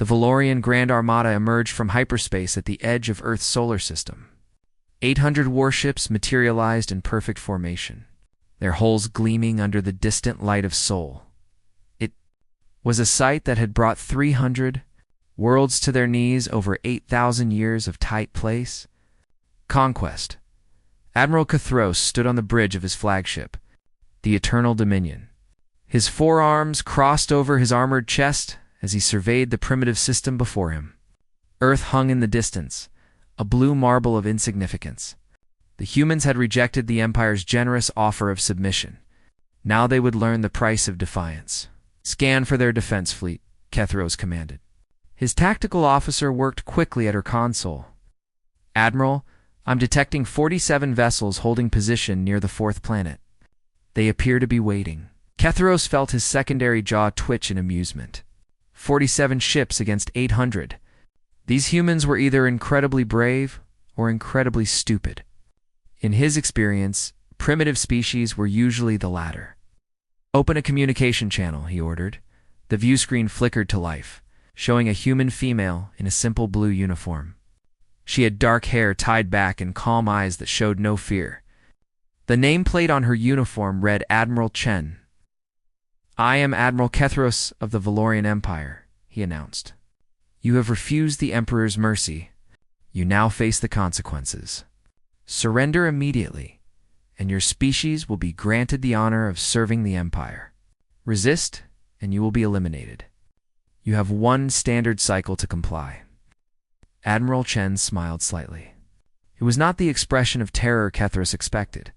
The Valorian Grand Armada emerged from hyperspace at the edge of Earth's solar system. 800 warships materialized in perfect formation, their hulls gleaming under the distant light of Sol. It was a sight that had brought 300 worlds to their knees over 8,000 years of tight place. Conquest. Admiral Cathros stood on the bridge of his flagship, the Eternal Dominion. His forearms crossed over his armored chest as he surveyed the primitive system before him. Earth hung in the distance, a blue marble of insignificance. The humans had rejected the Empire's generous offer of submission. Now they would learn the price of defiance. Scan for their defense fleet, Cathros commanded. His tactical officer worked quickly at her console. Admiral, I'm detecting 47 vessels holding position near the fourth planet. They appear to be waiting. Cathros felt his secondary jaw twitch in amusement. 47 ships against 800. These humans were either incredibly brave or incredibly stupid. In his experience, primitive species were usually the latter. Open a communication channel, he ordered. The view screen flickered to life, showing a human female in a simple blue uniform. She had dark hair tied back and calm eyes that showed no fear. The nameplate on her uniform read Admiral Chen. I am Admiral Cathros of the Valorian Empire, he announced. You have refused the Emperor's mercy. You now face the consequences. Surrender immediately, and your species will be granted the honor of serving the Empire. Resist, and you will be eliminated. You have one standard cycle to comply. Admiral Chen smiled slightly. It was not the expression of terror Cathros expected.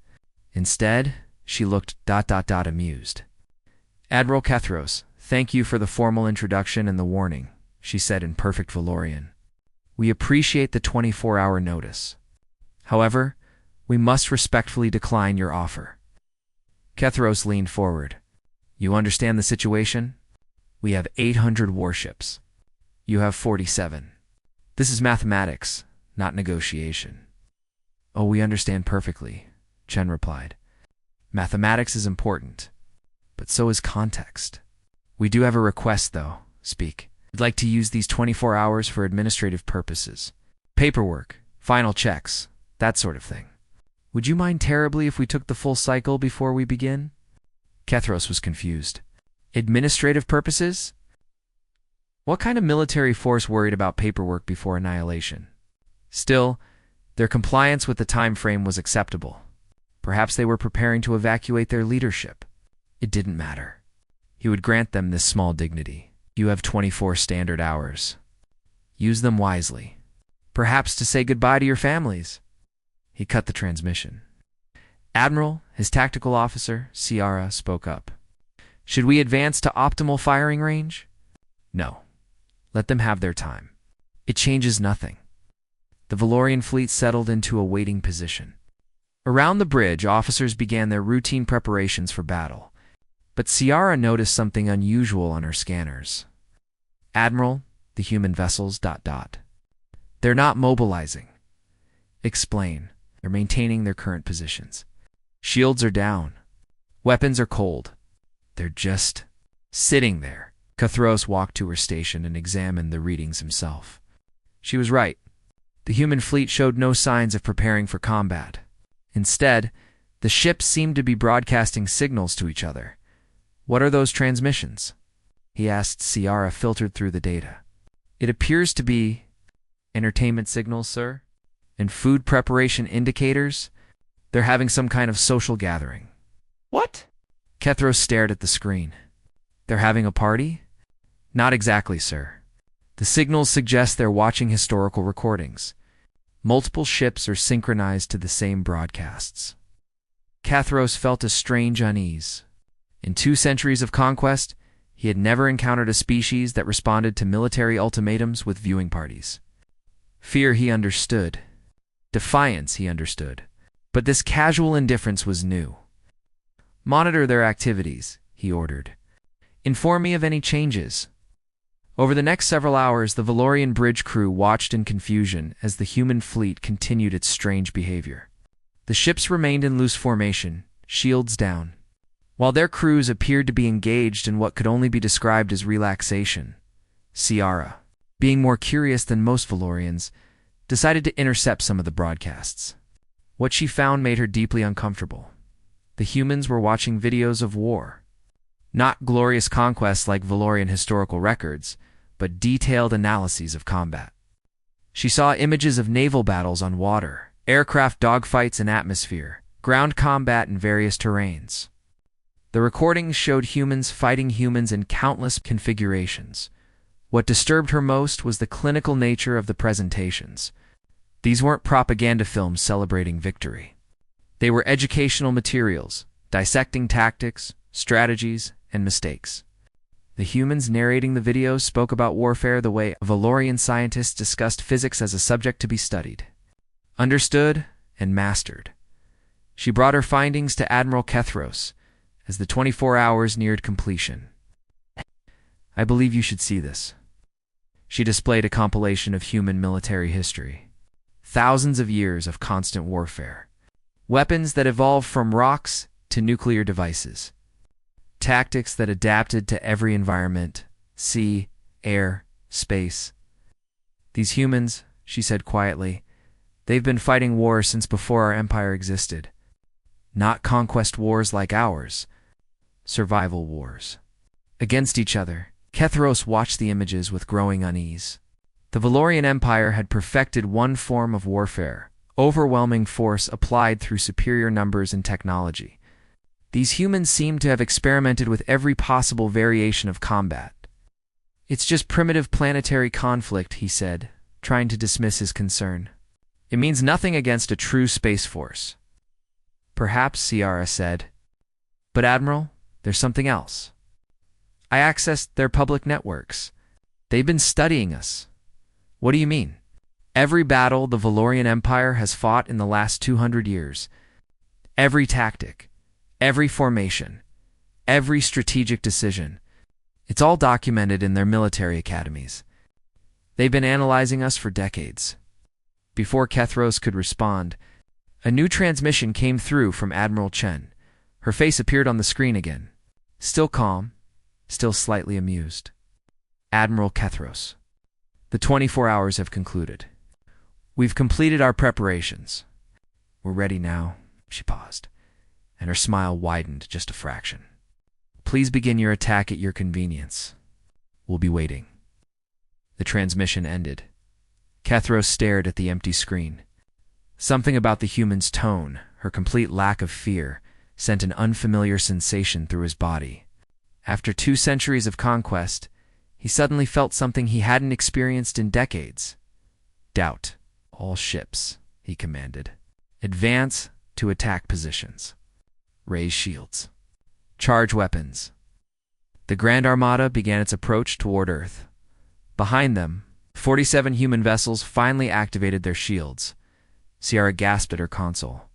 Instead, she looked amused. Admiral Cathros, thank you for the formal introduction and the warning, she said in perfect Valorian. We appreciate the 24-hour notice. However, we must respectfully decline your offer. Cathros leaned forward. You understand the situation? We have 800 warships. You have 47. This is mathematics, not negotiation. Oh, we understand perfectly, Chen replied. Mathematics is important, but so is context. We do have a request, though. Speak. We'd like to use these 24 hours for administrative purposes. Paperwork, final checks, that sort of thing. Would you mind terribly if we took the full cycle before we begin? Cathros was confused. Administrative purposes? What kind of military force worried about paperwork before annihilation? Still, their compliance with the time frame was acceptable. Perhaps they were preparing to evacuate their leadership. It didn't matter. He would grant them this small dignity. You have 24 standard hours. Use them wisely. Perhaps to say goodbye to your families. He cut the transmission. Admiral, his tactical officer, Ciara, spoke up. Should we advance to optimal firing range? No. Let them have their time. It changes nothing. The Valorian fleet settled into a waiting position. Around the bridge, officers began their routine preparations for battle. But Ciara noticed something unusual on her scanners. Admiral, the human vessels... They're not mobilizing. Explain. They're maintaining their current positions. Shields are down. Weapons are cold. They're just sitting there. Cathros walked to her station and examined the readings himself. She was right. The human fleet showed no signs of preparing for combat. Instead, the ships seemed to be broadcasting signals to each other. What are those transmissions? He asked. Ciara filtered through the data. It appears to be entertainment signals, sir, and food preparation indicators. They're having some kind of social gathering. What? Cathros stared at the screen. They're having a party? Not exactly, sir. The signals suggest they're watching historical recordings. Multiple ships are synchronized to the same broadcasts. Cathros felt a strange unease. In 2 centuries of conquest, he had never encountered a species that responded to military ultimatums with viewing parties. Fear he understood. Defiance he understood. But this casual indifference was new. Monitor their activities, he ordered. Inform me of any changes. Over the next several hours, the Valorian bridge crew watched in confusion as the human fleet continued its strange behavior. The ships remained in loose formation, shields down, while their crews appeared to be engaged in what could only be described as relaxation. Ciara, being more curious than most Valorians, decided to intercept some of the broadcasts. What she found made her deeply uncomfortable. The humans were watching videos of war. Not glorious conquests like Valorian historical records, but detailed analyses of combat. She saw images of naval battles on water, aircraft dogfights in atmosphere, ground combat in various terrains. The recordings showed humans fighting humans in countless configurations. What disturbed her most was the clinical nature of the presentations. These weren't propaganda films celebrating victory. They were educational materials, dissecting tactics, strategies, and mistakes. The humans narrating the videos spoke about warfare the way Valorian scientists discussed physics as a subject to be studied, understood, and mastered. She brought her findings to Admiral Kethros as the 24 hours neared completion. "I believe you should see this." She displayed a compilation of human military history. Thousands of years of constant warfare. Weapons that evolved from rocks to nuclear devices. Tactics that adapted to every environment, sea, air, space. "These humans," she said quietly, "they've been fighting wars since before our empire existed. Not conquest wars like ours. Survival wars. Against each other." Kethros watched the images with growing unease. The Valorian Empire had perfected one form of warfare, overwhelming force applied through superior numbers and technology. These humans seemed to have experimented with every possible variation of combat. "It's just primitive planetary conflict," he said, trying to dismiss his concern. "It means nothing against a true space force." "Perhaps," Ciara said. "But Admiral, there's something else. I accessed their public networks. They've been studying us." "What do you mean?" "Every battle the Valorian Empire has fought in the last 200 years. Every tactic. Every formation, every strategic decision. It's all documented in their military academies. They've been analyzing us for decades." Before Kethros could respond, a new transmission came through from Admiral Chen. Her face appeared on the screen again. Still calm, still slightly amused. "Admiral Kethros, the 24 hours have concluded. We've completed our preparations. We're ready now." She paused, and her smile widened just a fraction. "Please begin your attack at your convenience. We'll be waiting." The transmission ended. Kethros stared at the empty screen. Something about the human's tone, her complete lack of fear, sent an unfamiliar sensation through his body. After 2 centuries of conquest, he suddenly felt something he hadn't experienced in decades. "Doubt. All ships," he commanded. "Advance to attack positions. Raise shields. Charge weapons." The Grand Armada began its approach toward Earth. Behind them, 47 human vessels finally activated their shields. Ciara gasped at her console.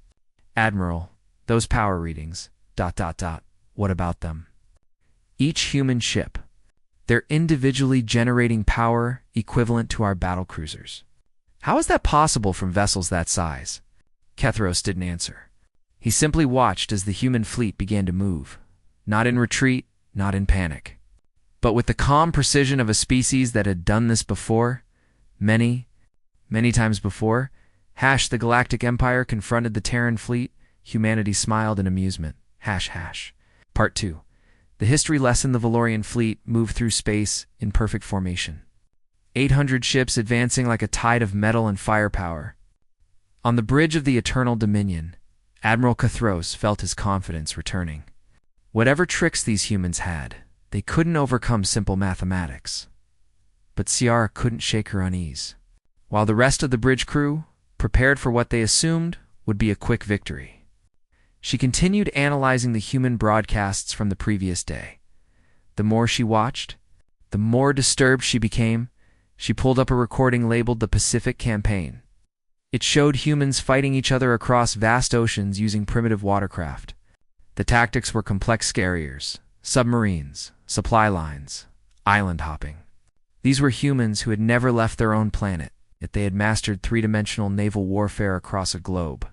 "Admiral, those power readings, ... what about them?" "Each human ship. They're individually generating power equivalent to our battlecruisers." "How is that possible from vessels that size?" Kethros didn't answer. He simply watched as the human fleet began to move, not in retreat, not in panic, but with the calm precision of a species that had done this before, many, many times before. The Galactic Empire confronted the Terran fleet. Humanity smiled in amusement. #. Part 2. The history lesson: the Valorian fleet moved through space in perfect formation. 800 ships advancing like a tide of metal and firepower. On the bridge of the Eternal Dominion, Admiral Kethros felt his confidence returning. Whatever tricks these humans had, they couldn't overcome simple mathematics. But Ciara couldn't shake her unease. While the rest of the bridge crew prepared for what they assumed would be a quick victory, she continued analyzing the human broadcasts from the previous day. The more she watched, the more disturbed she became. She pulled up a recording labeled "The Pacific Campaign." It showed humans fighting each other across vast oceans using primitive watercraft. The tactics were complex carriers, submarines, supply lines, island hopping. These were humans who had never left their own planet, yet they had mastered 3-dimensional naval warfare across a globe.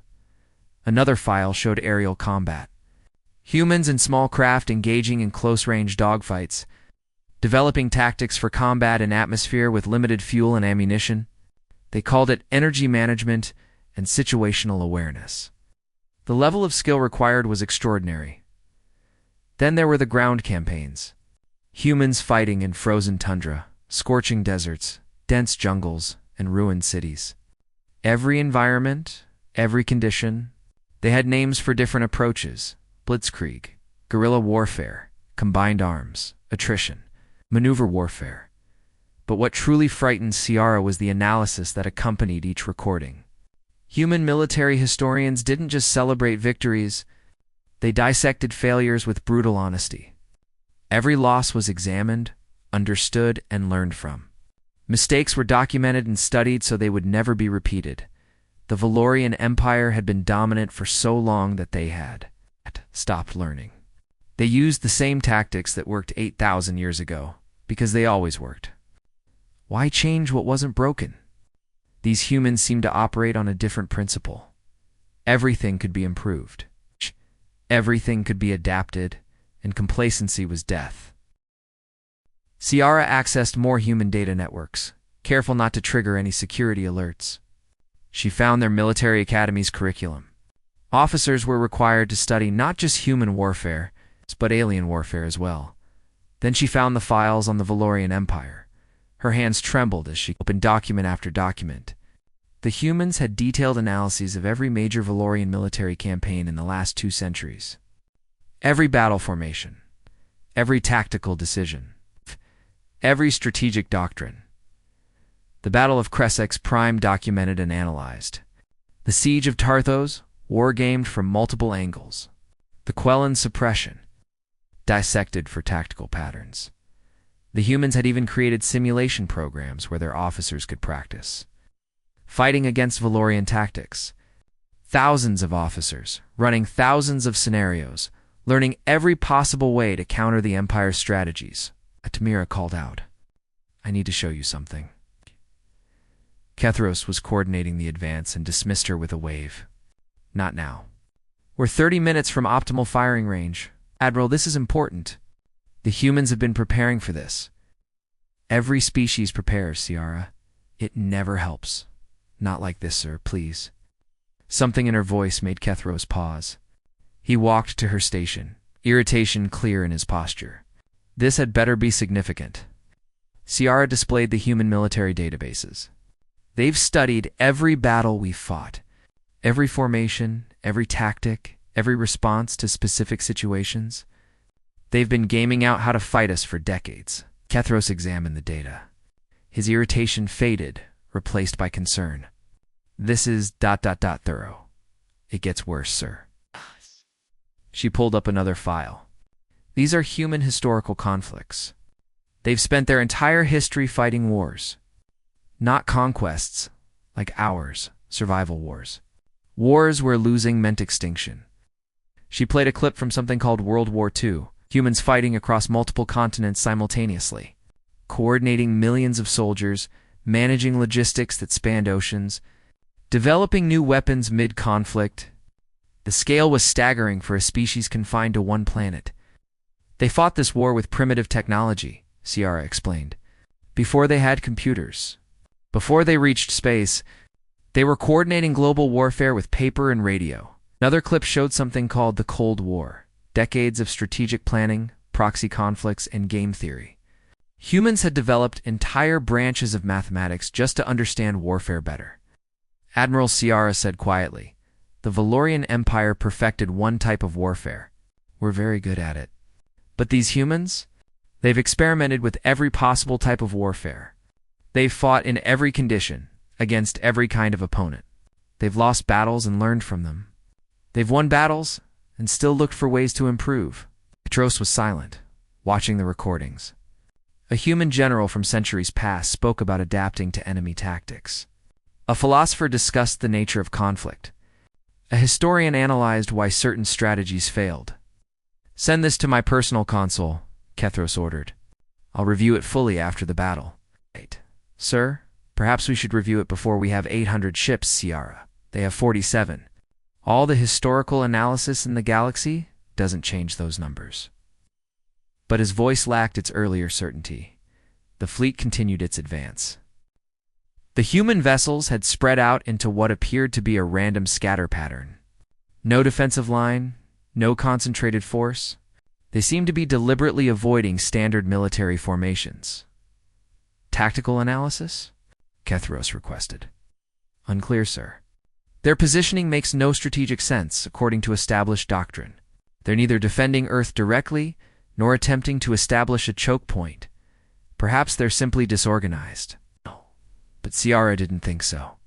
Another file showed aerial combat. Humans and small craft engaging in close-range dogfights. developing tactics for combat in atmosphere with limited fuel and ammunition. They called it energy management and situational awareness. The level of skill required was extraordinary. Then there were the ground campaigns. Humans fighting in frozen tundra, scorching deserts, dense jungles, and ruined cities. Every environment, every condition, they had names for different approaches: blitzkrieg, guerrilla warfare, combined arms, attrition, maneuver warfare. But what truly frightened Ciara was the analysis that accompanied each recording. Human military historians didn't just celebrate victories, they dissected failures with brutal honesty. Every loss was examined, understood, and learned from. Mistakes were documented and studied so they would never be repeated. The Valorian Empire had been dominant for so long that they had stopped learning. They used the same tactics that worked 8,000 years ago, because they always worked. Why change what wasn't broken? These humans seemed to operate on a different principle. Everything could be improved. Everything could be adapted, and complacency was death. Ciara accessed more human data networks, careful not to trigger any security alerts. She found their military academy's curriculum. Officers were required to study not just human warfare, but alien warfare as well. Then she found the files on the Valorian Empire. Her hands trembled as she opened document after document. The humans had detailed analyses of every major Valorian military campaign in the last 2 centuries. Every battle formation, every tactical decision, every strategic doctrine. The Battle of Cressex Prime documented and analyzed. The Siege of Tarthos, war-gamed from multiple angles. The Quellan suppression, dissected for tactical patterns. The humans had even created simulation programs where their officers could practice fighting against Valorian tactics. Thousands of officers, running thousands of scenarios, learning every possible way to counter the Empire's strategies. Tamira called out, "I need to show you something." Kethros was coordinating the advance and dismissed her with a wave. "Not now. We're 30 minutes from optimal firing range. Admiral, this is important. The humans have been preparing for this. Every species prepares, Ciara. It never helps. Not like this, sir, please." Something in her voice made Kethros pause. He walked to her station, irritation clear in his posture. This had better be significant. Ciara displayed the human military databases. "They've studied every battle we've fought, every formation, every tactic, every response to specific situations. They've been gaming out how to fight us for decades." Kethros examined the data. His irritation faded, replaced by concern. "This is ... thorough. It gets worse, sir." She pulled up another file. "These are human historical conflicts. They've spent their entire history fighting wars. Not conquests, like ours, survival wars. Wars where losing meant extinction." She played a clip from something called World War II, humans fighting across multiple continents simultaneously, coordinating millions of soldiers, managing logistics that spanned oceans, developing new weapons mid-conflict. The scale was staggering for a species confined to one planet. "They fought this war with primitive technology," Ciara explained. "Before they had computers. Before they reached space, they were coordinating global warfare with paper and radio." Another clip showed something called the Cold War, decades of strategic planning, proxy conflicts, and game theory. Humans had developed entire branches of mathematics just to understand warfare better. Admiral Ciara said quietly, "The Valorian Empire perfected one type of warfare. We're very good at it. But these humans? They've experimented with every possible type of warfare. They've fought in every condition, against every kind of opponent. They've lost battles and learned from them. They've won battles and still looked for ways to improve." Petros was silent, watching the recordings. A human general from centuries past spoke about adapting to enemy tactics. A philosopher discussed the nature of conflict. A historian analyzed why certain strategies failed. "Send this to my personal console," Kethros ordered. "I'll review it fully after the battle." "Wait, sir, perhaps we should review it before we have 800 ships, Ciara. They have 47. All the historical analysis in the galaxy doesn't change those numbers." But his voice lacked its earlier certainty. The fleet continued its advance. The human vessels had spread out into what appeared to be a random scatter pattern. No defensive line, no concentrated force. They seemed to be deliberately avoiding standard military formations. Tactical analysis? Kethros requested. Unclear, sir. Their positioning makes no strategic sense, according to established doctrine. They're neither defending Earth directly, nor attempting to establish a choke point. Perhaps they're simply disorganized. But Ciara didn't think so.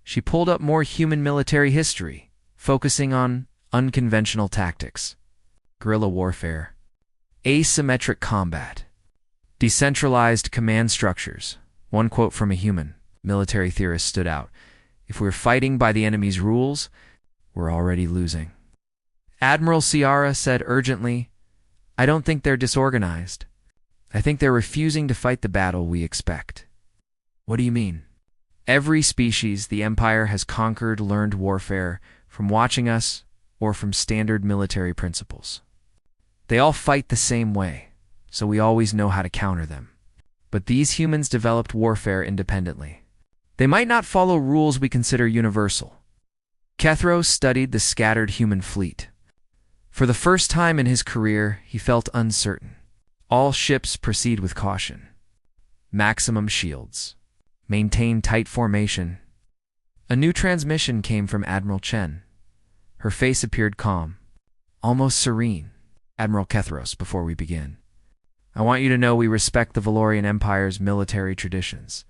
She pulled up more human military history, focusing on unconventional tactics, guerrilla warfare, asymmetric combat, decentralized command structures. One quote from a human military theorist stood out. If we're fighting by the enemy's rules, we're already losing. Admiral Ciara said urgently, I don't think they're disorganized. I think they're refusing to fight the battle we expect. What do you mean? Every species the Empire has conquered learned warfare from watching us or from standard military principles. They all fight the same way, so we always know how to counter them. But these humans developed warfare independently. They might not follow rules we consider universal. Kethros studied the scattered human fleet. For the first time in his career, he felt uncertain. All ships proceed with caution. Maximum shields. Maintain tight formation. A new transmission came from Admiral Chen. Her face appeared calm, almost serene. Admiral Kethros, before we begin, I want you to know we respect the Valorian Empire's military traditions.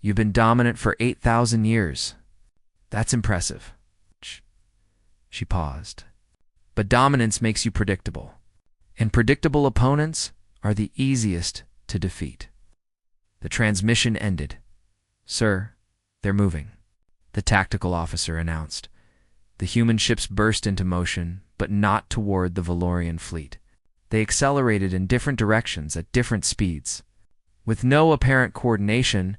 You've been dominant for 8,000 years. That's impressive. She paused. But dominance makes you predictable. And predictable opponents are the easiest to defeat. The transmission ended. Sir, they're moving, the tactical officer announced. The human ships burst into motion, but not toward the Valorian fleet. They accelerated in different directions at different speeds. With no apparent coordination,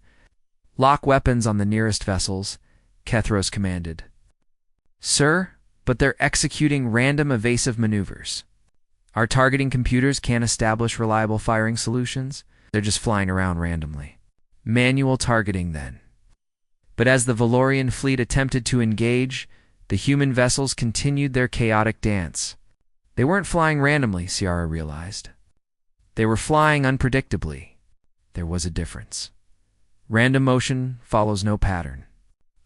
lock weapons on the nearest vessels, Kethros commanded. Sir, but they're executing random evasive maneuvers. Our targeting computers can't establish reliable firing solutions. They're just flying around randomly. Manual targeting, then. But as the Valorian fleet attempted to engage, the human vessels continued their chaotic dance. They weren't flying randomly, Ciara realized. They were flying unpredictably. There was a difference. Random motion follows no pattern.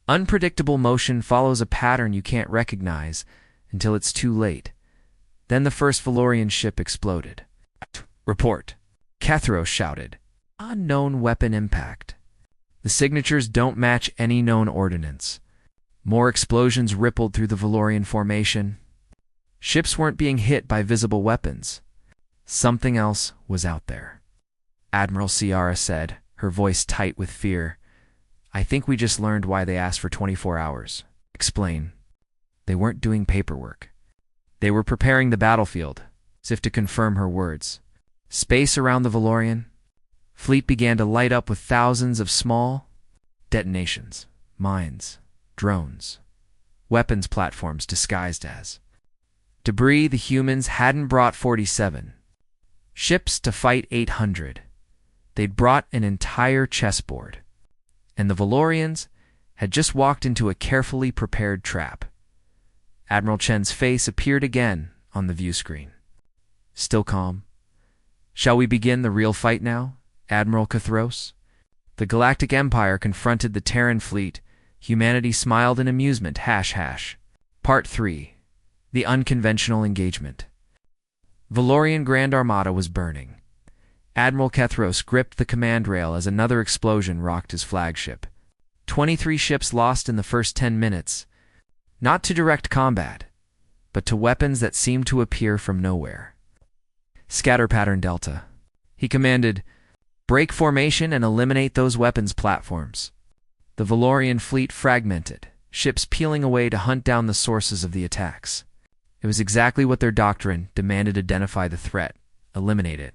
Unpredictable motion follows a pattern you can't recognize until it's too late. Then the first Valorian ship exploded. Report, Kethros shouted. Unknown weapon impact. The signatures don't match any known ordnance. More explosions rippled through the Valorian formation. Ships weren't being hit by visible weapons. Something else was out there. Admiral Ciara said, her voice tight with fear. I think we just learned why they asked for 24 hours. Explain. They weren't doing paperwork. They were preparing the battlefield, as if to confirm her words. Space around the Valorian fleet began to light up with thousands of small detonations, mines, drones, weapons platforms disguised as debris. The humans hadn't brought 47 ships to fight 800. They'd brought an entire chessboard. And the Valorians had just walked into a carefully prepared trap. Admiral Chen's face appeared again on the view screen. Still calm. Shall we begin the real fight now, Admiral Kethros? The Galactic Empire confronted the Terran fleet. Humanity smiled in amusement. Part 3. The Unconventional Engagement. Valorian Grand Armada was burning. Admiral Kethros gripped the command rail as another explosion rocked his flagship. 23 ships lost in the first 10 minutes. Not to direct combat, but to weapons that seemed to appear from nowhere. Scatter pattern Delta. He commanded, break formation and eliminate those weapons platforms. The Valorian fleet fragmented, ships peeling away to hunt down the sources of the attacks. It was exactly what their doctrine demanded. Identify the threat, eliminate it.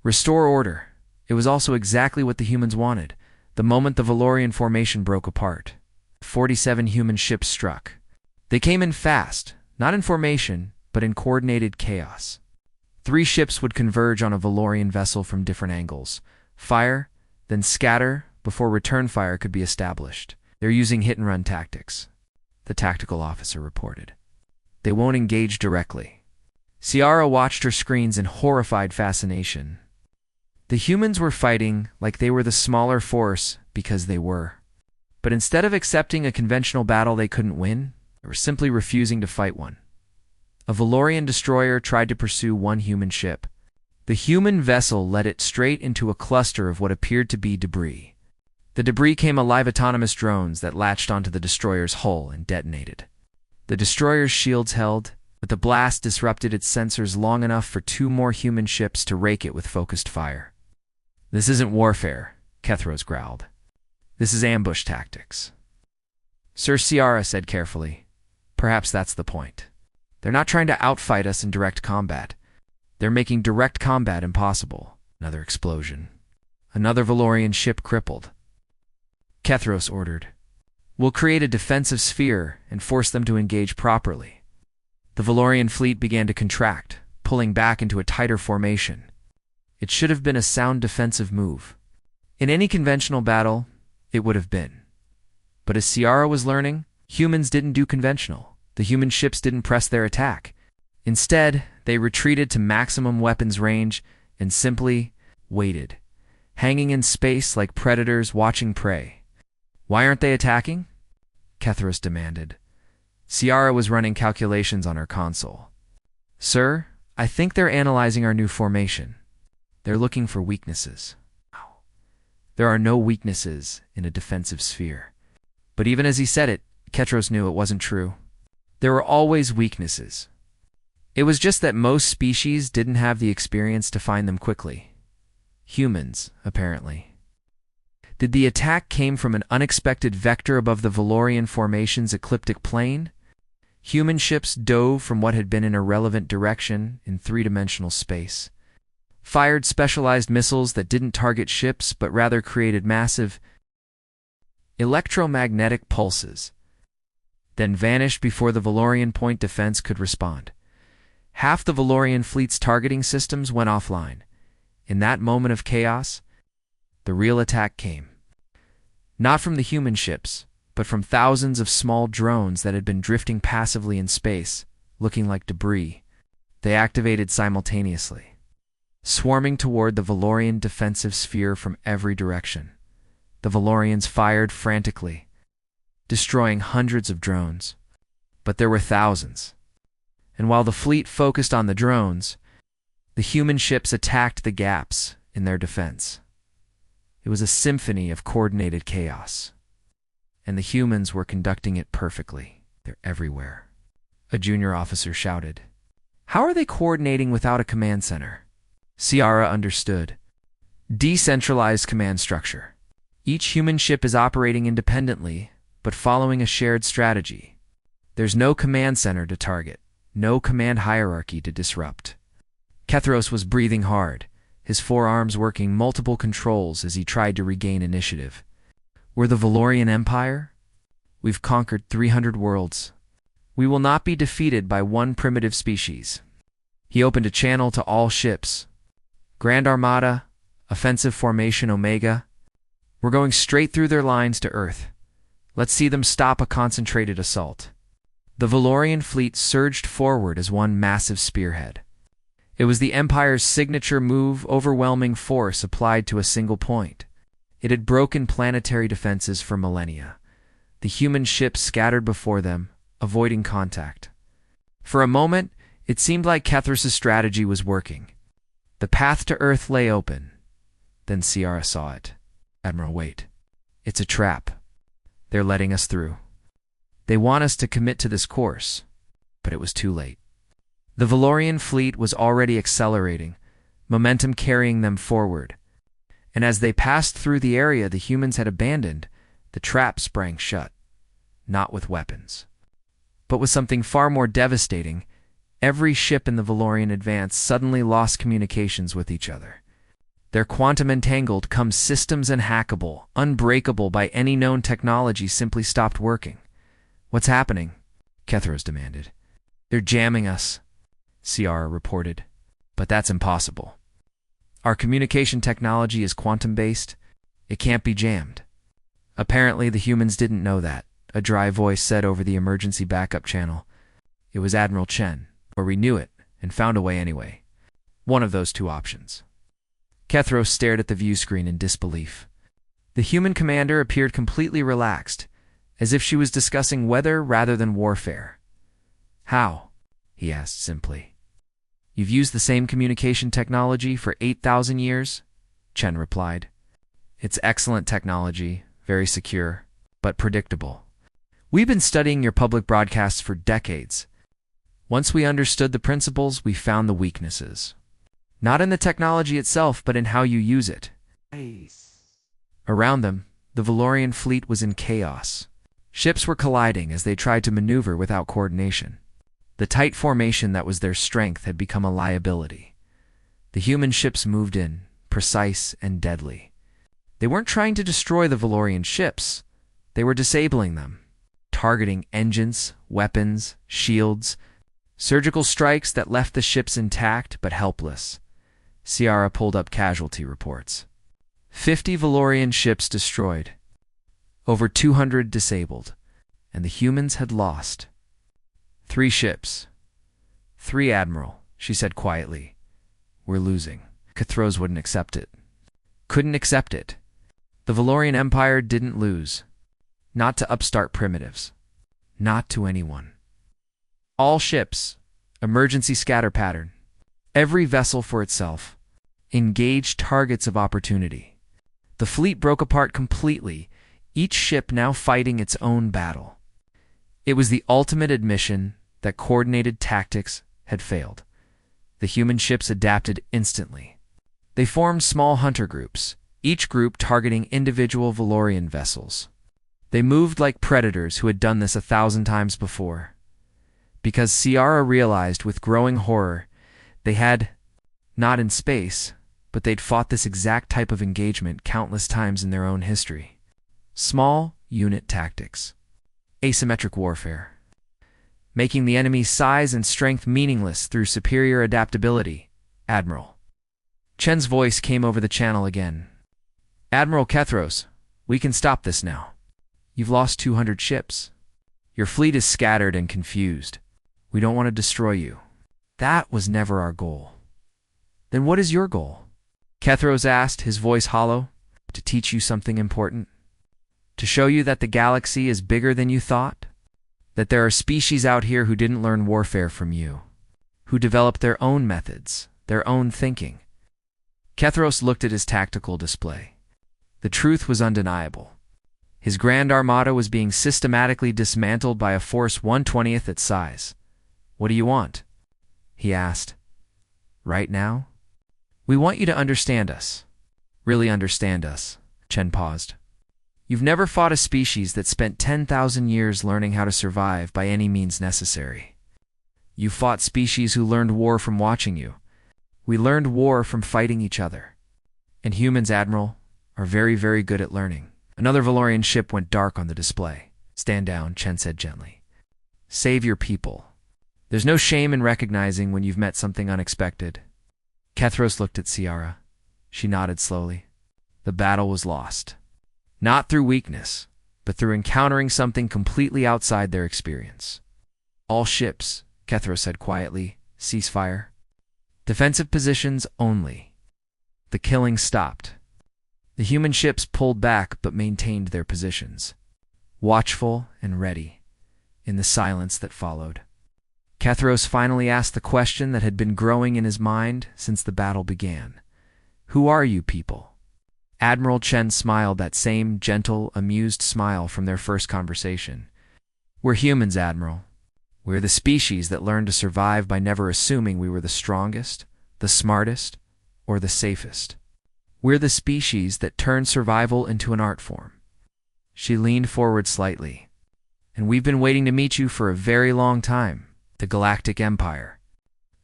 Restore order. It was also exactly what the humans wanted. The moment the Valorian formation broke apart, 47 human ships struck. They came in fast, not in formation, but in coordinated chaos. 3 ships would converge on a Valorian vessel from different angles, fire, then scatter before return fire could be established. They're using hit-and-run tactics, the tactical officer reported. They won't engage directly. Ciara watched her screens in horrified fascination. The humans were fighting like they were the smaller force because they were. But instead of accepting a conventional battle they couldn't win, they were simply refusing to fight one. A Valorian destroyer tried to pursue one human ship. The human vessel led it straight into a cluster of what appeared to be debris. The debris came alive autonomous drones that latched onto the destroyer's hull and detonated. The destroyer's shields held, but the blast disrupted its sensors long enough for 2 more human ships to rake it with focused fire. "This isn't warfare," Kethros growled. "This is ambush tactics." Sir Ciara said carefully, "Perhaps that's the point. They're not trying to outfight us in direct combat. They're making direct combat impossible." Another explosion. Another Valorian ship crippled. Kethros ordered, "We'll create a defensive sphere and force them to engage properly." The Valorian fleet began to contract, pulling back into a tighter formation. It should have been a sound defensive move. In any conventional battle, it would have been. But as Ciara was learning, humans didn't do conventional. The human ships didn't press their attack. Instead, they retreated to maximum weapons range and simply waited, hanging in space like predators watching prey. "Why aren't they attacking?" Kethros demanded. Ciara was running calculations on her console. "Sir, I think they're analyzing our new formation. They're looking for weaknesses." There are no weaknesses in a defensive sphere. But even as he said it, Kethros knew it wasn't true. There were always weaknesses. It was just that most species didn't have the experience to find them quickly. Humans, apparently. Did the attack came from an unexpected vector above the Valorian formation's ecliptic plane? Human ships dove from what had been an irrelevant direction in 3-dimensional space, fired specialized missiles that didn't target ships but rather created massive electromagnetic pulses, then vanished before the Valorian point defense could respond. Half the Valorian fleet's targeting systems went offline. In that moment of chaos, the real attack came. Not from the human ships, but from thousands of small drones that had been drifting passively in space, looking like debris. They activated simultaneously, swarming toward the Valorian defensive sphere from every direction. The Valorians fired frantically, destroying hundreds of drones. But there were thousands. And while the fleet focused on the drones, the human ships attacked the gaps in their defense. It was a symphony of coordinated chaos. And the humans were conducting it perfectly. They're everywhere. A junior officer shouted, "How are they coordinating without a command center?" Ciara understood. Decentralized command structure. Each human ship is operating independently, but following a shared strategy. There's no command center to target, no command hierarchy to disrupt. Kethros was breathing hard, his forearms working multiple controls as he tried to regain initiative. "We're the Valorian Empire? We've conquered 300 worlds. We will not be defeated by one primitive species." He opened a channel to all ships. "Grand Armada, Offensive Formation Omega. We're going straight through their lines to Earth. Let's see them stop a concentrated assault." The Valorian fleet surged forward as one massive spearhead. It was the Empire's signature move, overwhelming force applied to a single point. It had broken planetary defenses for millennia. The human ships scattered before them, avoiding contact. For a moment, it seemed like Kethros' strategy was working. The path to Earth lay open. Then Ciara saw it. "Admiral, wait. It's a trap. They're letting us through. They want us to commit to this course." But it was too late. The Valorian fleet was already accelerating, momentum carrying them forward. And as they passed through the area the humans had abandoned, the trap sprang shut. Not with weapons, but with something far more devastating. Every ship in the Valorian advance suddenly lost communications with each other. Their quantum entangled, systems unhackable, unbreakable by any known technology simply stopped working. "What's happening?" Kethros demanded. "They're jamming us," Ciara reported. But that's impossible. Our communication technology is quantum-based. It can't be jammed. Apparently, the humans didn't know that, a dry voice said over the emergency backup channel. It was Admiral Chen, or we knew it, and found a way anyway. One of those two options. Kethros stared at the view screen in disbelief. The human commander appeared completely relaxed, as if she was discussing weather rather than warfare. How? He asked simply. You've used the same communication technology for 8,000 years? Chen replied. It's excellent technology, very secure, but predictable. We've been studying your public broadcasts for decades. Once we understood the principles, we found the weaknesses. Not in the technology itself, but in how you use it. Around them, the Valorian fleet was in chaos. Ships were colliding as they tried to maneuver without coordination. The tight formation that was their strength had become a liability. The human ships moved in, precise and deadly. They weren't trying to destroy the Valorian ships. They were disabling them, targeting engines, weapons, shields, surgical strikes that left the ships intact but helpless. Ciara pulled up casualty reports. 50 Valorian ships destroyed, over 200 disabled, and the humans had lost. 3 ships. 3, Admiral, she said quietly. We're losing. Kethros wouldn't accept it. Couldn't accept it. The Valorian Empire didn't lose. Not to upstart primitives. Not to anyone. All ships. Emergency scatter pattern. Every vessel for itself. Engage targets of opportunity. The fleet broke apart completely, each ship now fighting its own battle. It was the ultimate admission that coordinated tactics had failed. The human ships adapted instantly. They formed small hunter groups, each group targeting individual Valorian vessels. They moved like predators who had done this 1,000 times before. Because Ciara realized with growing horror, they had, not in space, but they'd fought this exact type of engagement countless times in their own history. Small unit tactics. Asymmetric warfare. Making the enemy's size and strength meaningless through superior adaptability. Admiral. Chen's voice came over the channel again. Admiral Kethros, we can stop this now. You've lost 200 ships. Your fleet is scattered and confused. We don't want to destroy you. That was never our goal. Then what is your goal? Kethros asked, his voice hollow. To teach you something important? To show you that the galaxy is bigger than you thought? That there are species out here who didn't learn warfare from you, who developed their own methods, their own thinking. Kethros looked at his tactical display. The truth was undeniable. His Grand Armada was being systematically dismantled by a force 1/20th its size. What do you want? He asked. Right now? We want you to understand us. Really understand us. Chen paused. You've never fought a species that spent 10,000 years learning how to survive by any means necessary. You fought species who learned war from watching you. We learned war from fighting each other. And humans, Admiral, are very, very good at learning. Another Valorian ship went dark on the display. Stand down, Chen said gently. Save your people. There's no shame in recognizing when you've met something unexpected. Kethros looked at Ciara. She nodded slowly. The battle was lost. Not through weakness, but through encountering something completely outside their experience. All ships, Kethros said quietly, cease fire. Defensive positions only. The killing stopped. The human ships pulled back but maintained their positions, watchful and ready, in the silence that followed. Kethros finally asked the question that had been growing in his mind since the battle began. Who are you people? Admiral Chen smiled that same gentle, amused smile from their first conversation. We're humans, Admiral. We're the species that learned to survive by never assuming we were the strongest, the smartest, or the safest. We're the species that turned survival into an art form. She leaned forward slightly. And we've been waiting to meet you for a very long time. The Galactic Empire.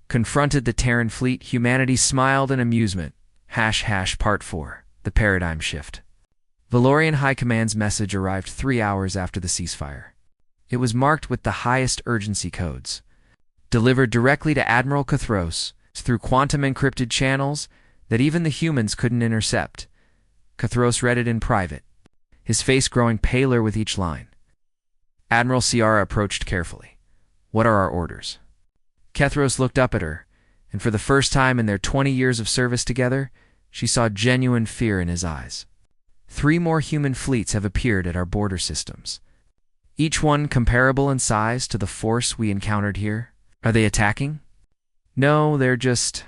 Confronted the Terran fleet, humanity smiled in amusement. Part 4. The Paradigm Shift. Valorian High Command's message arrived 3 hours after the ceasefire. It was marked with the highest urgency codes. Delivered directly to Admiral Kethros, through quantum-encrypted channels that even the humans couldn't intercept. Kethros read it in private, his face growing paler with each line. Admiral Ciara approached carefully. "What are our orders?" Kethros looked up at her, and for the first time in their 20 years of service together, she saw genuine fear in his eyes. 3 more human fleets have appeared at our border systems, each one comparable in size to the force we encountered here. Are they attacking? No, they're just...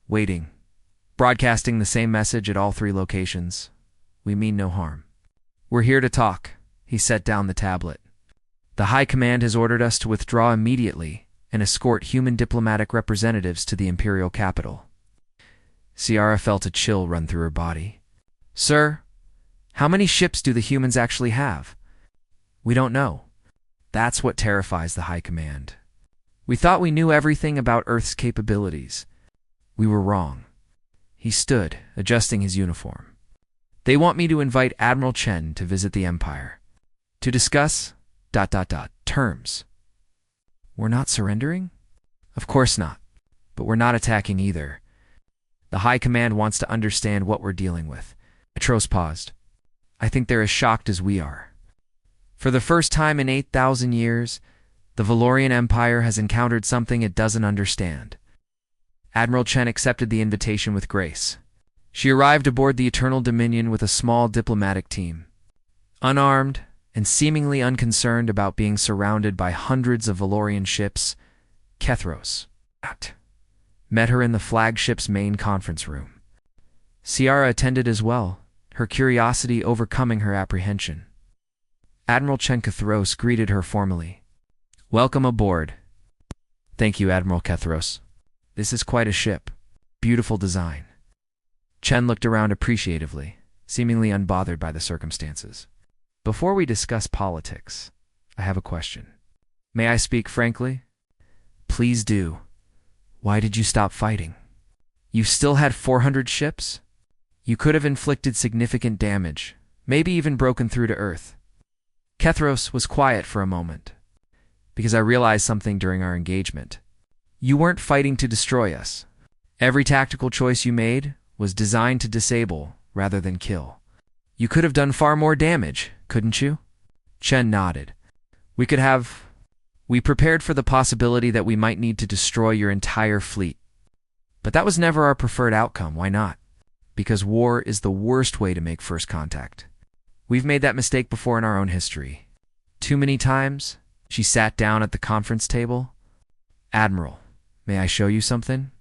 waiting. Broadcasting the same message at all 3 locations. We mean no harm. We're here to talk. He set down the tablet. The High Command has ordered us to withdraw immediately and escort human diplomatic representatives to the Imperial capital. Ciara felt a chill run through her body. "Sir, how many ships do the humans actually have?" "We don't know." That's what terrifies the High Command. We thought we knew everything about Earth's capabilities. We were wrong. He stood, adjusting his uniform. "They want me to invite Admiral Chen to visit the Empire. To discuss... terms." "We're not surrendering?" "Of course not. But we're not attacking either. The High Command wants to understand what we're dealing with." Kethros paused. "I think they're as shocked as we are. For the first time in 8,000 years, the Valorian Empire has encountered something it doesn't understand." Admiral Chen accepted the invitation with grace. She arrived aboard the Eternal Dominion with a small diplomatic team. Unarmed and seemingly unconcerned about being surrounded by hundreds of Valorian ships, Kethros met her in the flagship's main conference room. Ciara attended as well, her curiosity overcoming her apprehension. Admiral Chen Kethros greeted her formally. "Welcome aboard." "Thank you, Admiral Kethros. This is quite a ship. Beautiful design." Chen looked around appreciatively, seemingly unbothered by the circumstances. "Before we discuss politics, I have a question. May I speak frankly?" "Please do. Why did you stop fighting? You still had 400 ships? You could have inflicted significant damage, maybe even broken through to Earth." Kethros was quiet for a moment, because I realized something during our engagement. You weren't fighting to destroy us. Every tactical choice you made was designed to disable rather than kill. You could have done far more damage, couldn't you? Chen nodded. We prepared for the possibility that we might need to destroy your entire fleet. But that was never our preferred outcome. Why not? Because war is the worst way to make first contact. We've made that mistake before in our own history. Too many times. She sat down at the conference table. "Admiral, may I show you something?"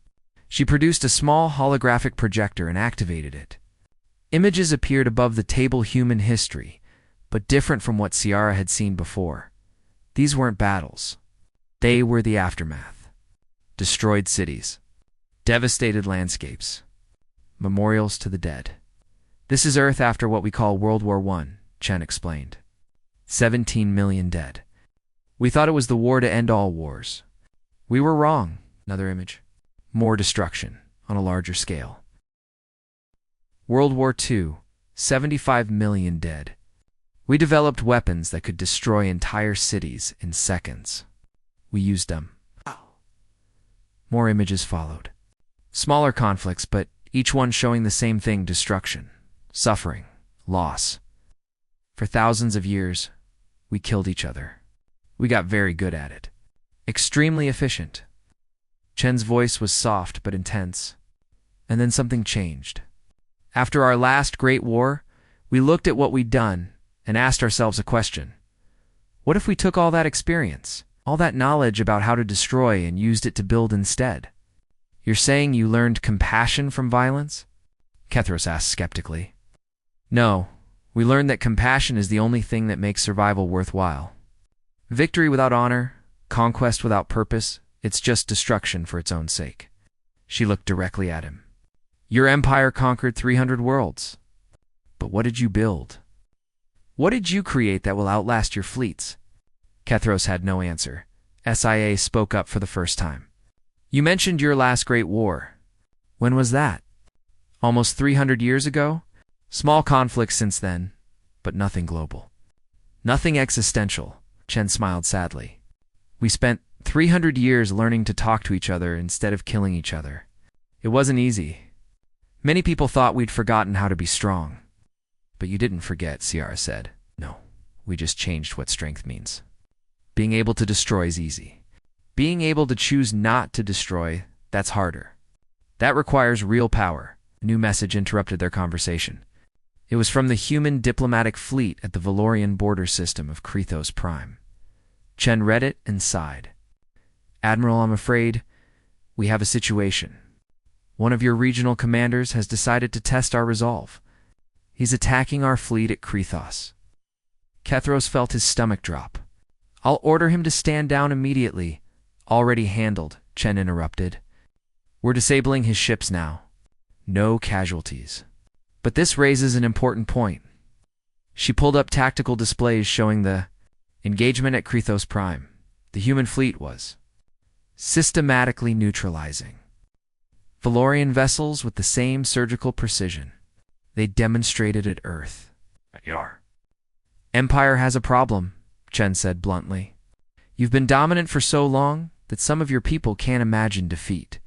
She produced a small holographic projector and activated it. Images appeared above the table. Human history, but different from what Ciara had seen before. These weren't battles. They were the aftermath. Destroyed cities. Devastated landscapes. Memorials to the dead. "This is Earth after what we call World War I, Chen explained. 17 million dead. We thought it was the war to end all wars. We were wrong." Another image. More destruction, on a larger scale. World War II, 75 million dead. We developed weapons that could destroy entire cities in seconds. We used them. More images followed. Smaller conflicts, but each one showing the same thing: destruction, suffering, loss. For thousands of years, we killed each other. We got very good at it. Extremely efficient. Chen's voice was soft but intense. And then something changed. After our last great war, we looked at what we'd done and asked ourselves a question. What if we took all that experience, all that knowledge about how to destroy, and used it to build instead? "You're saying you learned compassion from violence?" Kethros asked skeptically. "No, we learned that compassion is the only thing that makes survival worthwhile. Victory without honor, conquest without purpose, it's just destruction for its own sake." She looked directly at him. "Your empire conquered 300 worlds. But what did you build? What did you create that will outlast your fleets?" Kethros had no answer. SIA spoke up for the first time. "You mentioned your last great war. When was that?" "Almost 300 years ago? Small conflicts since then, but nothing global. Nothing existential." Chen smiled sadly. We spent 300 years learning to talk to each other instead of killing each other. It wasn't easy. Many people thought we'd forgotten how to be strong. But you didn't forget, Ciara said. No, we just changed what strength means. Being able to destroy is easy. Being able to choose not to destroy, that's harder. That requires real power. A new message interrupted their conversation. It was from the human diplomatic fleet at the Valorian border system of Krethos Prime. Chen read it and sighed. Admiral, I'm afraid we have a situation. One of your regional commanders has decided to test our resolve. He's attacking our fleet at Krethos. Kethros felt his stomach drop. I'll order him to stand down immediately. Already handled, Chen interrupted. We're disabling his ships now. No casualties. But this raises an important point. She pulled up tactical displays showing the engagement at Krethos Prime. The human fleet was systematically neutralizing Valorian vessels with the same surgical precision. They demonstrated at Earth. Empire has a problem, Chen said bluntly. You've been dominant for so long that some of your people can't imagine defeat.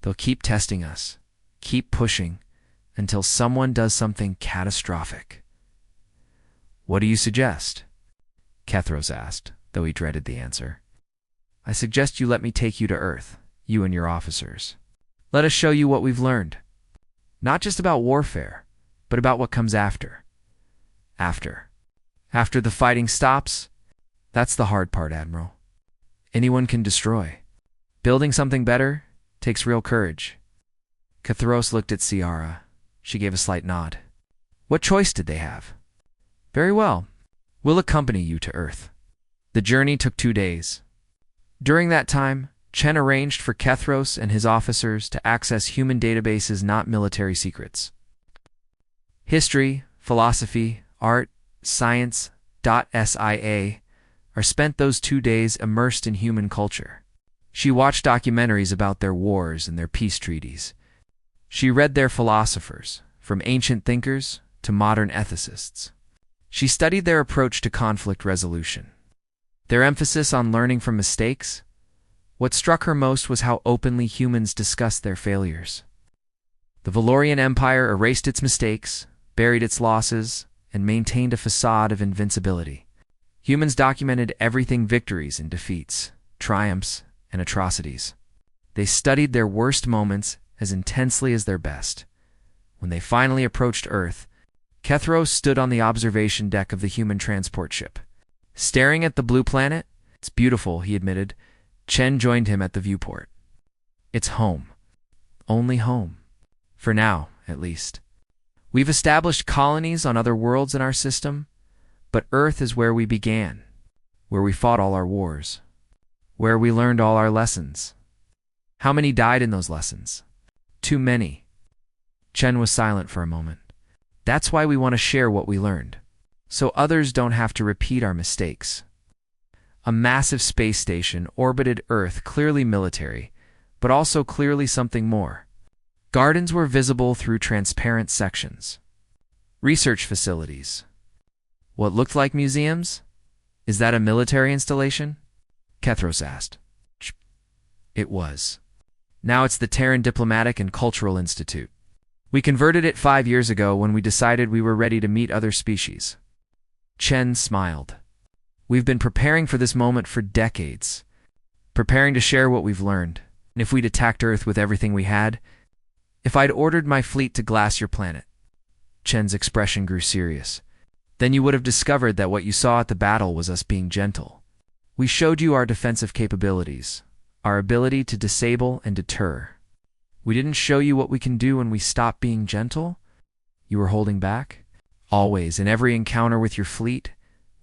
They'll keep testing us, keep pushing, until someone does something catastrophic. What do you suggest? Kethros asked, though he dreaded the answer. I suggest you let me take you to Earth, you and your officers. Let us show you what we've learned. Not just about warfare, but about what comes after. After the fighting stops, that's the hard part, Admiral. Anyone can destroy. Building something better takes real courage. Kethros looked at Ciara. She gave a slight nod. What choice did they have? Very well. We'll accompany you to Earth. The journey took 2 days. During that time, Chen arranged for Kethros and his officers to access human databases, not military secrets. History, philosophy, art, science, .sia are spent those 2 days immersed in human culture. She watched documentaries about their wars and their peace treaties. She read their philosophers, from ancient thinkers to modern ethicists. She studied their approach to conflict resolution, their emphasis on learning from mistakes. What struck her most was how openly humans discussed their failures. The Valorian Empire erased its mistakes, buried its losses, and maintained a facade of invincibility. Humans documented everything: victories and defeats, triumphs and atrocities. They studied their worst moments as intensely as their best. When they finally approached Earth, Kethros stood on the observation deck of the human transport ship. Staring at the blue planet, "It's beautiful," he admitted. Chen joined him at the viewport. "It's home. Only home. For now, at least. We've established colonies on other worlds in our system, but Earth is where we began, where we fought all our wars, where we learned all our lessons. How many died in those lessons? Too many." Chen was silent for a moment. "That's why we want to share what we learned, so others don't have to repeat our mistakes." A massive space station orbited Earth, clearly military, but also clearly something more. Gardens were visible through transparent sections. Research facilities. What looked like museums? "Is that a military installation?" Kethros asked. It was. Now it's the Terran Diplomatic and Cultural Institute. We converted it 5 years ago when we decided we were ready to meet other species. Chen smiled. We've been preparing for this moment for decades, preparing to share what we've learned. And if we'd attacked Earth with everything we had, if I'd ordered my fleet to glass your planet, Chen's expression grew serious, then you would have discovered that what you saw at the battle was us being gentle. We showed you our defensive capabilities, our ability to disable and deter. We didn't show you what we can do when we stop being gentle. You were holding back. Always, in every encounter with your fleet,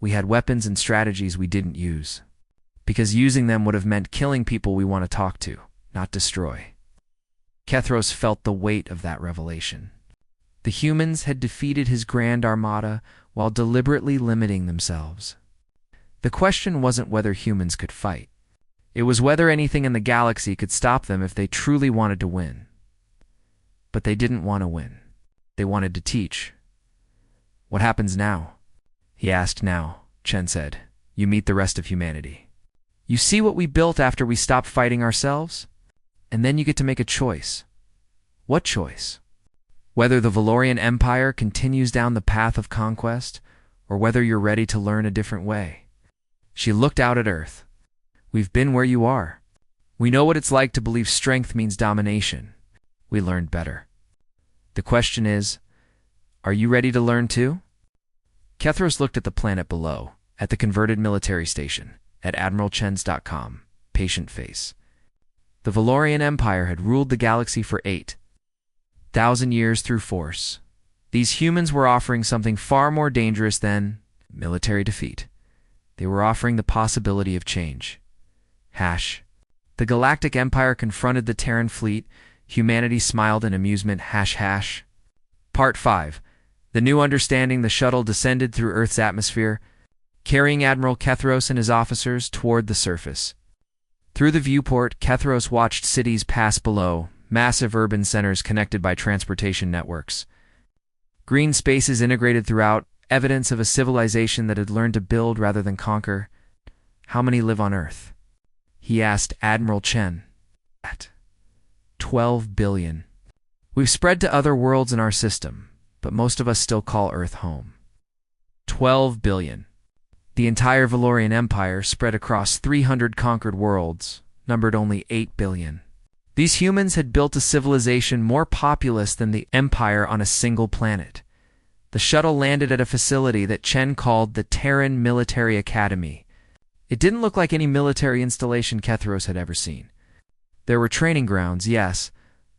we had weapons and strategies we didn't use, because using them would have meant killing people we want to talk to, not destroy. Kethros felt the weight of that revelation. The humans had defeated his Grand Armada while deliberately limiting themselves. The question wasn't whether humans could fight. It was whether anything in the galaxy could stop them if they truly wanted to win. But they didn't want to win. They wanted to teach. "What happens now?" he asked. "Now," Chen said, "you meet the rest of humanity. You see what we built after we stopped fighting ourselves? And then you get to make a choice. What choice? Whether the Valorian Empire continues down the path of conquest, or whether you're ready to learn a different way. She looked out at Earth. We've been where you are. We know what it's like to believe strength means domination. We learned better. The question is, are you ready to learn too? Kethros looked at the planet below, at the converted military station, at AdmiralChen's.com, patient face. The Valorian Empire had ruled the galaxy for 8,000 years through force. These humans were offering something far more dangerous than military defeat. They were offering the possibility of change. The Galactic Empire confronted the Terran fleet. Humanity smiled in amusement. Part 5. The new understanding. The shuttle descended through Earth's atmosphere, carrying Admiral Kethros and his officers toward the surface. Through the viewport, Kethros watched cities pass below, massive urban centers connected by transportation networks. Green spaces integrated throughout, evidence of a civilization that had learned to build rather than conquer. How many live on Earth? He asked Admiral Chen. 12 billion. We've spread to other worlds in our system, but most of us still call Earth home. 12 billion. The entire Valorian Empire, spread across 300 conquered worlds, numbered only 8 billion. These humans had built a civilization more populous than the Empire on a single planet. The shuttle landed at a facility that Chen called the Terran Military Academy. It didn't look like any military installation Kethros had ever seen. There were training grounds, yes,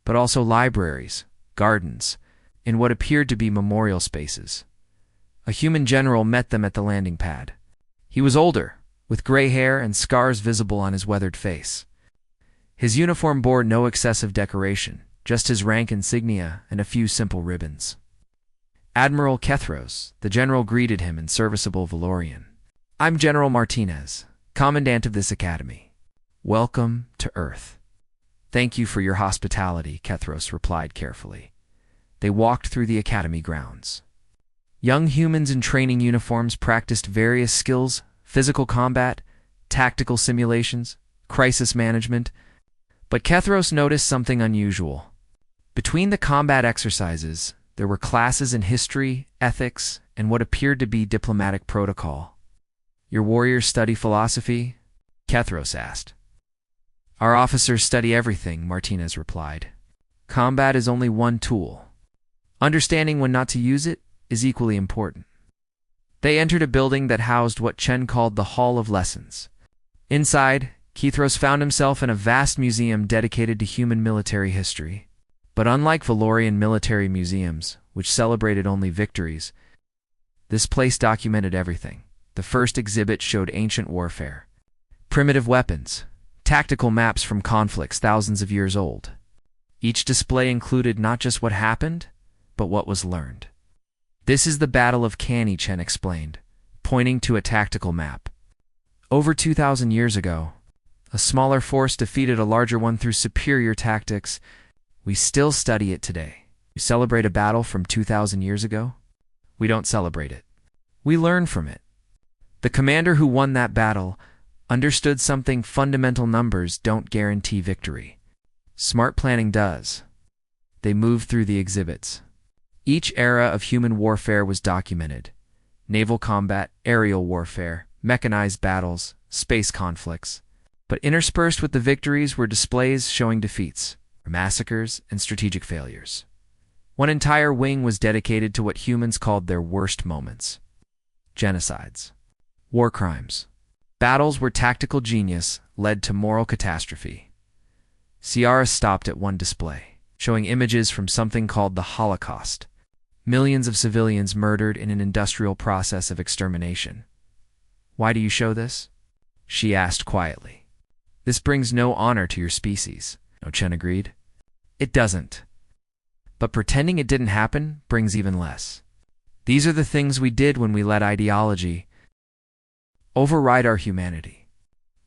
but also libraries, gardens, and what appeared to be memorial spaces. A human general met them at the landing pad. He was older, with gray hair and scars visible on his weathered face. His uniform bore no excessive decoration, just his rank insignia and a few simple ribbons. Admiral Kethros, the general, greeted him in serviceable Valorian. I'm General Martinez, commandant of this academy. Welcome to Earth. Thank you for your hospitality, Kethros replied carefully. They walked through the academy grounds. Young humans in training uniforms practiced various skills: physical combat, tactical simulations, crisis management. But Kethros noticed something unusual. Between the combat exercises, there were classes in history, ethics, and what appeared to be diplomatic protocol. Your warriors study philosophy? Kethros asked. Our officers study everything, Martinez replied. Combat is only one tool. Understanding when not to use it is equally important. They entered a building that housed what Chen called the Hall of Lessons. Inside, Kethros found himself in a vast museum dedicated to human military history. But unlike Valorian military museums, which celebrated only victories, this place documented everything. The first exhibit showed ancient warfare, primitive weapons, tactical maps from conflicts thousands of years old. Each display included not just what happened, but what was learned. This is the Battle of Canny, Chen explained, pointing to a tactical map. Over 2,000 years ago, a smaller force defeated a larger one through superior tactics. We still study it today. You celebrate a battle from 2,000 years ago? We don't celebrate it. We learn from it. The commander who won that battle understood something: fundamental numbers don't guarantee victory. Smart planning does. They moved through the exhibits. Each era of human warfare was documented: naval combat, aerial warfare, mechanized battles, space conflicts. But interspersed with the victories were displays showing defeats, massacres, and strategic failures. One entire wing was dedicated to what humans called their worst moments: genocides, war crimes, battles where tactical genius led to moral catastrophe. Ciara stopped at one display, showing images from something called the Holocaust. Millions of civilians murdered in an industrial process of extermination. Why do you show this? She asked quietly. This brings no honor to your species, Chen agreed. It doesn't. But pretending it didn't happen brings even less. These are the things we did when we let ideology override our humanity.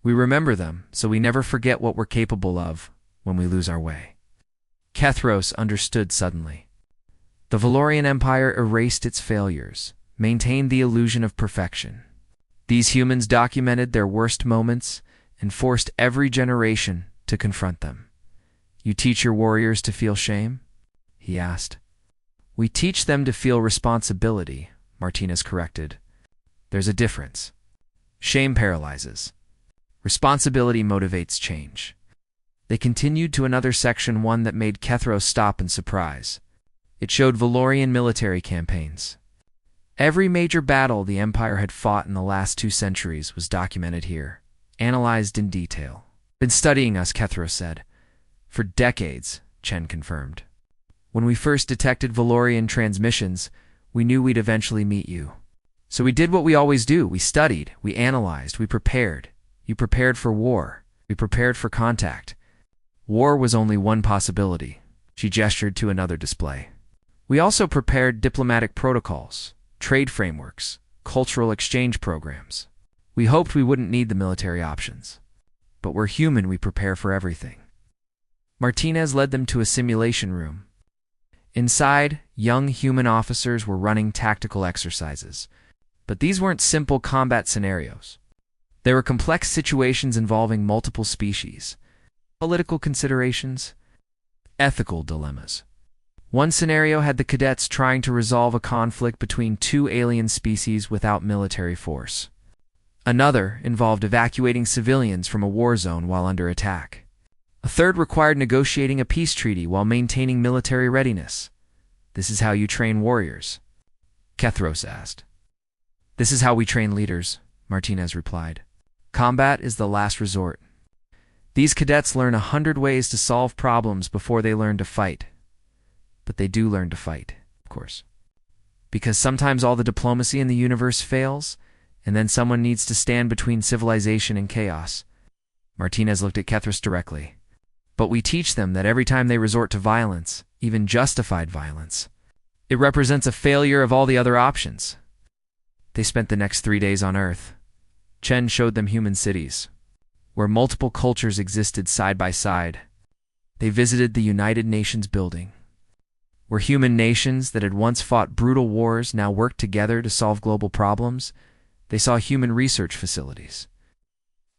We remember them, so we never forget what we're capable of when we lose our way. Kethros understood suddenly. The Valorian Empire erased its failures, maintained the illusion of perfection. These humans documented their worst moments and forced every generation to confront them. You teach your warriors to feel shame? He asked. We teach them to feel responsibility, Martinez corrected. There's a difference. Shame paralyzes. Responsibility motivates change. They continued to another section, one that made Kethros stop in surprise. It showed Valorian military campaigns. Every major battle the Empire had fought in the last 2 centuries was documented here, analyzed in detail. Been studying us, Kethros said. For decades, Chen confirmed. When we first detected Valorian transmissions, we knew we'd eventually meet you. So we did what we always do. We studied, we analyzed, we prepared. You prepared for war. We prepared for contact. War was only one possibility. She gestured to another display. We also prepared diplomatic protocols, trade frameworks, cultural exchange programs. We hoped we wouldn't need the military options. But we're human, we prepare for everything. Martinez led them to a simulation room. Inside, young human officers were running tactical exercises. But these weren't simple combat scenarios. They were complex situations involving multiple species, political considerations, ethical dilemmas. One scenario had the cadets trying to resolve a conflict between 2 alien species without military force. Another involved evacuating civilians from a war zone while under attack. A third required negotiating a peace treaty while maintaining military readiness. This is how you train warriors? Kethros asked. This is how we train leaders, Martinez replied. Combat is the last resort. These cadets learn 100 ways to solve problems before they learn to fight. But they do learn to fight, of course. Because sometimes all the diplomacy in the universe fails, and then someone needs to stand between civilization and chaos. Martinez looked at Kethros directly. But we teach them that every time they resort to violence, even justified violence, it represents a failure of all the other options. They spent the next 3 days on Earth. Chen showed them human cities, where multiple cultures existed side by side. They visited the United Nations building, where human nations that had once fought brutal wars now worked together to solve global problems. They saw human research facilities,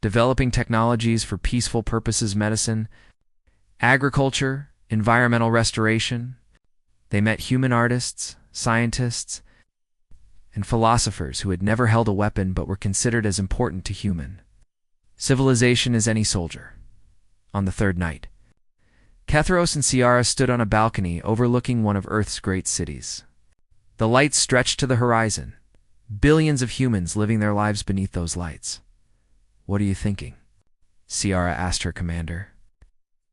developing technologies for peaceful purposes, medicine, agriculture, environmental restoration. They met human artists, scientists, and philosophers who had never held a weapon but were considered as important to human civilization as any soldier. On the 3rd night, Kethros and Ciara stood on a balcony overlooking one of Earth's great cities. The lights stretched to the horizon, billions of humans living their lives beneath those lights. What are you thinking? Ciara asked her commander.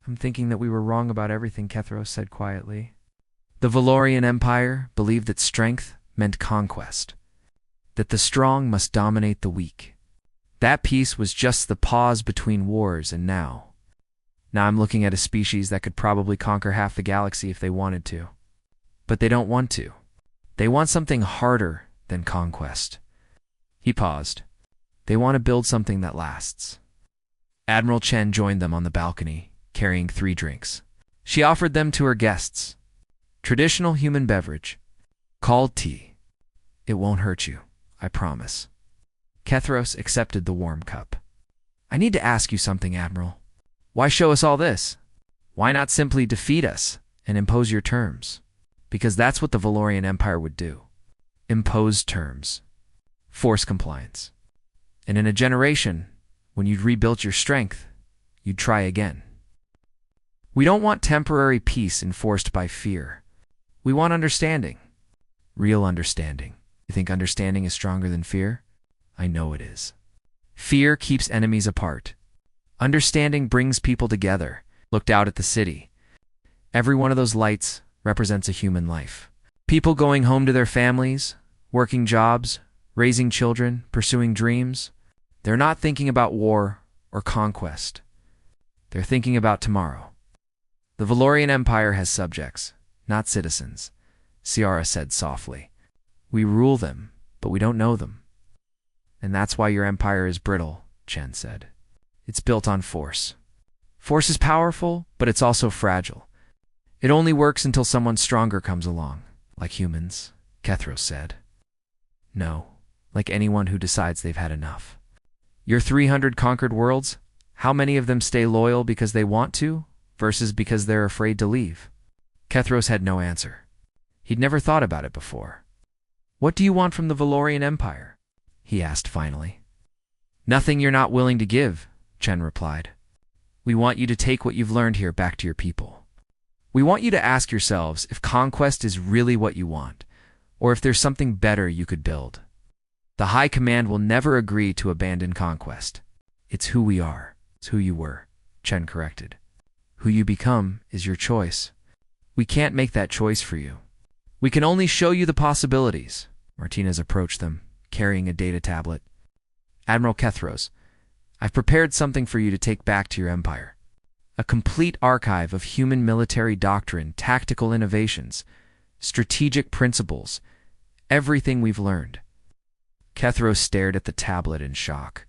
I'm thinking that we were wrong about everything, Kethros said quietly. The Valorian Empire believed that strength meant conquest, that the strong must dominate the weak. That peace was just the pause between wars, and now I'm looking at a species that could probably conquer half the galaxy if they wanted to. But they don't want to. They want something harder than conquest. He paused. They want to build something that lasts. Admiral Chen joined them on the balcony, carrying 3 drinks. She offered them to her guests. Traditional human beverage, called tea. It won't hurt you, I promise. Kethros accepted the warm cup. I need to ask you something, Admiral. Why show us all this? Why not simply defeat us and impose your terms? Because that's what the Valorian Empire would do. Impose terms. Force compliance. And in a generation, when you'd rebuilt your strength, you'd try again. We don't want temporary peace enforced by fear. We want understanding. Real understanding. You think understanding is stronger than fear? I know it is. Fear keeps enemies apart. Understanding brings people together. Looked out at the city. Every one of those lights represents a human life. People going home to their families, working jobs, raising children, pursuing dreams. They're not thinking about war or conquest. They're thinking about tomorrow. The Valorian Empire has subjects, not citizens, Ciara said softly. We rule them, but we don't know them. And that's why your empire is brittle, Chen said. It's built on force. Force is powerful, but it's also fragile. It only works until someone stronger comes along, like humans, Kethros said. No, like anyone who decides they've had enough. Your 300 conquered worlds, How many of them stay loyal because they want to, versus because they're afraid to leave? Kethros had no answer. He'd never thought about it before. What do you want from the Valorian Empire? He asked finally. Nothing you're not willing to give, Chen replied. We want you to take what you've learned here back to your people. We want you to ask yourselves if conquest is really what you want, or if there's something better you could build. The High Command will never agree to abandon conquest. It's who we are. It's who you were, Chen corrected. Who you become is your choice. We can't make that choice for you. We can only show you the possibilities. Martinez approached them, carrying a data tablet. Admiral Kethros, I've prepared something for you to take back to your empire. A complete archive of human military doctrine, tactical innovations, strategic principles, everything we've learned. Kethros stared at the tablet in shock.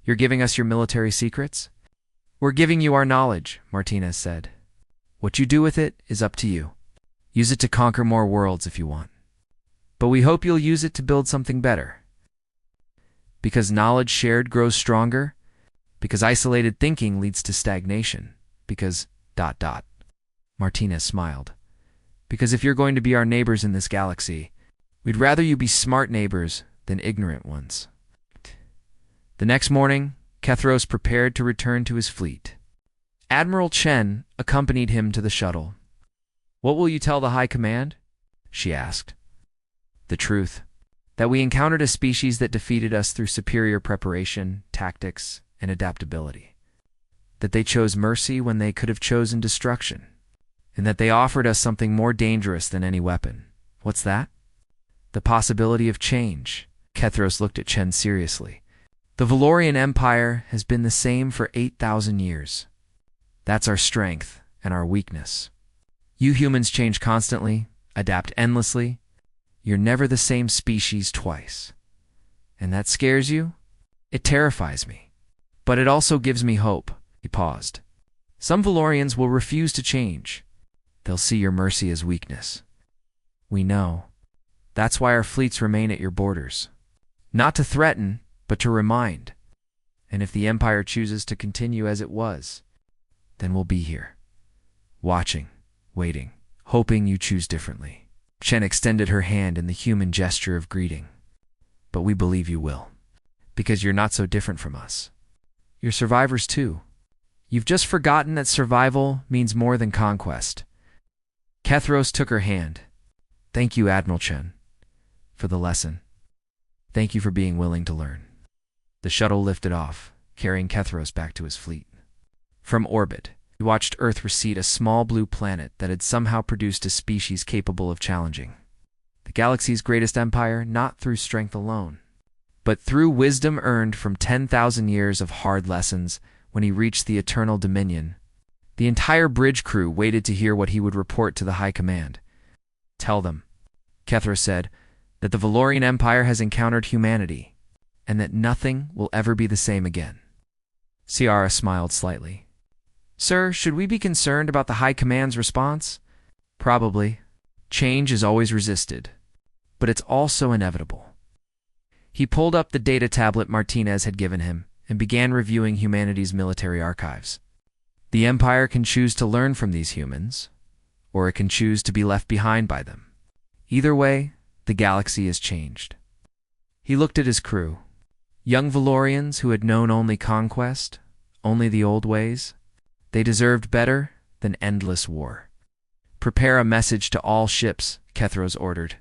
You're giving us your military secrets? We're giving you our knowledge, Martinez said. What you do with it is up to you. Use it to conquer more worlds if you want. But we hope you'll use it to build something better. Because knowledge shared grows stronger, because isolated thinking leads to stagnation, because ... Martinez smiled. Because if you're going to be our neighbors in this galaxy, we'd rather you be smart neighbors than ignorant ones. The next morning, Kethros prepared to return to his fleet. Admiral Chen accompanied him to the shuttle. What will you tell the High Command? She asked. The truth. That we encountered a species that defeated us through superior preparation, tactics, and adaptability. That they chose mercy when they could have chosen destruction. And that they offered us something more dangerous than any weapon. What's that? The possibility of change. Kethros looked at Chen seriously. The Valorian Empire has been the same for 8,000 years. That's our strength and our weakness. You humans change constantly, adapt endlessly. You're never the same species twice. And that scares you? It terrifies me. But it also gives me hope. He paused. Some Valorians will refuse to change. They'll see your mercy as weakness. We know. That's why our fleets remain at your borders. Not to threaten, but to remind. And if the Empire chooses to continue as it was, then we'll be here. Watching, waiting, hoping you choose differently. Chen extended her hand in the human gesture of greeting. But we believe you will. Because you're not so different from us. You're survivors too. You've just forgotten that survival means more than conquest. Kethros took her hand. Thank you, Admiral Chen, for the lesson. Thank you for being willing to learn. The shuttle lifted off, carrying Kethros back to his fleet. From orbit, he watched Earth recede, a small blue planet that had somehow produced a species capable of challenging the galaxy's greatest empire, not through strength alone, but through wisdom earned from 10,000 years of hard lessons. When he reached the Eternal Dominion, the entire bridge crew waited to hear what he would report to the High Command. Tell them, Kethros said, that the Valorian Empire has encountered humanity, and that nothing will ever be the same again. Ciara smiled slightly. Sir, should we be concerned about the High Command's response? Probably. Change is always resisted, but it's also inevitable. He pulled up the data tablet Martinez had given him and began reviewing humanity's military archives. The Empire can choose to learn from these humans, or it can choose to be left behind by them. Either way, the galaxy has changed. He looked at his crew. Young Valorians who had known only conquest, only the old ways. They deserved better than endless war. Prepare a message to all ships, Kethros ordered.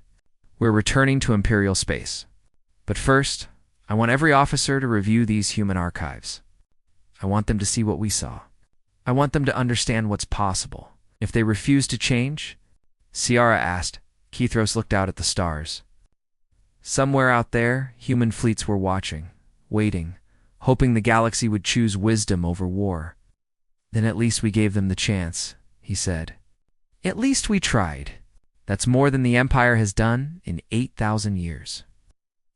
We're returning to Imperial space. But first, I want every officer to review these human archives. I want them to see what we saw. I want them to understand what's possible. If they refuse to change, Ciara asked. Kethros looked out at the stars. Somewhere out there, human fleets were watching, waiting, hoping the galaxy would choose wisdom over war. Then at least we gave them the chance, he said. At least we tried. That's more than the Empire has done in 8,000 years.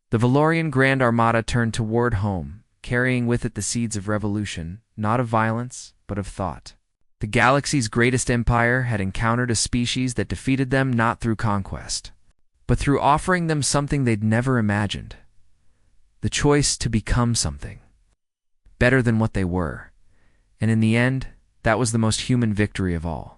The Valorian Grand Armada turned toward home, carrying with it the seeds of revolution, not of violence, but of thought. The galaxy's greatest empire had encountered a species that defeated them not through conquest, but through offering them something they'd never imagined. The choice to become something better than what they were. And in the end, that was the most human victory of all.